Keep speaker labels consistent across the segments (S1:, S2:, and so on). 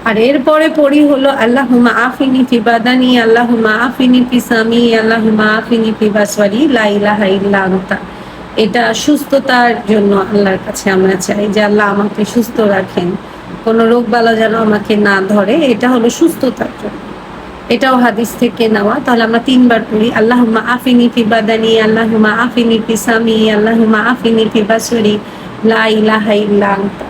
S1: আর এরপরে পড়ি হলো আল্লাহুম্মা আফিনি ফি বাদানি, আল্লাহুম্মা আফিনি ফি সামি, আল্লাহুম্মা আফিনি ফি বাসরি, লা ইলাহা ইল্লা আনতা। এটা সুস্থতার জন্য আল্লাহর কাছে আমরা চাই যে আল্লাহ আমাকে সুস্থ রাখেন, কোনো রোগ বালা যেন আমাকে না ধরে। এটা হলো সুস্থতার জন্য, এটাও হাদিস থেকে নেওয়া। তাহলে আমরা ৩ বার পড়ি আল্লাহুম্মা আফিনি ফি বাদানি, আল্লাহুম্মা আফিনি ফি সামি, আল্লাহুম্মা আফিনি ফি বাসরি, লা ইলাহা ইল্লা আনতা।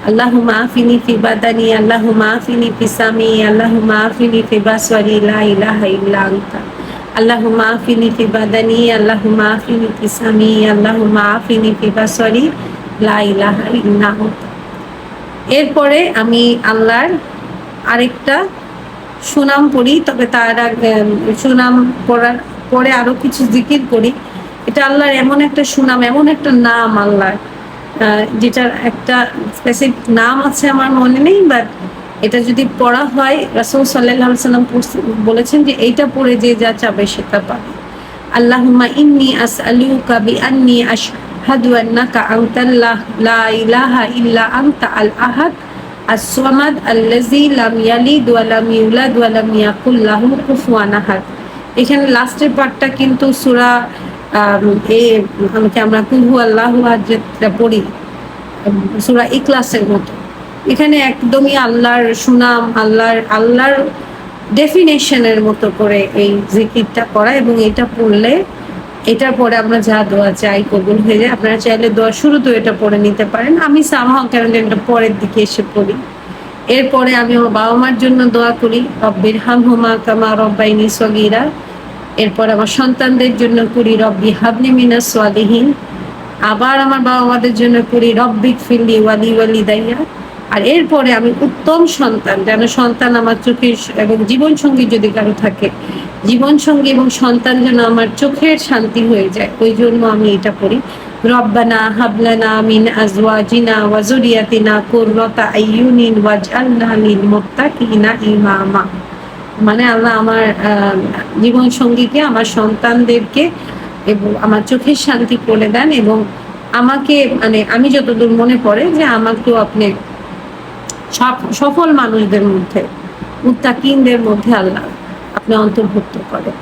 S1: আল্লাহুম্মা আফিনি ফি বাদানি, আল্লাহুম্মা আফিনি ফি সামি, আল্লাহুম্মা আফিনি ফি বাসরি, লা ইলাহা ইল্লা আনতা। আল্লাহুম্মা আফিনি ফি বাদানি, আল্লাহুম্মা আফিনি ফি সামি, আল্লাহুম্মা আফিনি ফি বাসরি, লা ইলাহা ইল্লা আনতা। এরপরে আমি আল্লাহর আরেকটা সুনাম পড়ি, তবে তার আগে সুনাম পড়ার পরে আরো কিছু জিকির করি। এটা আল্লাহর এমন একটা সুনাম, এমন একটা নাম আল্লাহর, যেটার একটা স্পেসিফিক নাম আছে আমার মনে নেই, বাট এটা যদি পড়া হয় রাসূল সাল্লাল্লাহু আলাইহি ওয়াসাল্লাম বলেছেন যে এইটা পড়ে যে যা চাবে সেটা পাবে। আল্লাহুম্মা ইন্নী আসআলুকা বিআন্নী আশহাদু আন্নাকা আনতাল্লাহ লা ইলাহা ইল্লা আনতা আল আহাদ as-samad allazi lam yalid wa lam yulad wa lam yakul lahu kufuwan ahad। এখানে লাস্টের পার্টটা কিন্তু সূরা আমরা কুল হুয়াল্লাহু আহাদ যেটা পড়ি সূরা ইখলাসের মতো। এখানে একদমই আল্লাহর সুনাম, আল্লাহর ডেফিনেশনের মতো করে এই জিকিরটা করা, এবং এটা পড়লে এটার পরে আমরা যা দোয়া চাই কবুল হয়ে যায়। আপনারা চাইলে দোয়া শুরুতেও এটা পড়ে নিতে পারেন। আমি সামহাও কেন এটা পরের দিকে এসে পড়ি। এরপরে আমি আমার বাবা মার জন্য দোয়া করি, রব্বির হামহুমা কামা রব্বাইনি সগীরা। এরপর আমার সন্তানদের জন্য করি রব্বি হাবলি মিনাস সালিহিন। আবার আমার বাবা মাদের জন্য করি রব্বিক ফিরলি ওয়ালি ওয়ালিদাইয়া। আর এরপরে আমি উত্তম সন্তান, যেন সন্তান আমার চোখের, এবং জীবন সঙ্গী যদি কারো থাকে, জীবন সঙ্গী এবং সন্তান যেন আমার চোখের শান্তি হয়ে যায়, ওই জন্য আমি এটা পড়ি রব্বানা হাবলানা মিন আজওয়াজিনা ওয়া যুররিয়াতিনা কুররাতা আইয়ুনিন ওয়াজআলনা লিল মুত্তাকিনা ইমামা। মানে আল্লাহ আমার জীবন সঙ্গীকে, আমার সন্তানদেরকে এবং আমার চোখের শান্তি করে দেন, এবং আমাকে, মানে আমি যতদূর মনে পড়ে যে আমাকেও আপনি সফল মানুষদের মধ্যে, মুত্তাকিনদের মধ্যে আল্লাহ আপনি অন্তর্ভুক্ত করেন।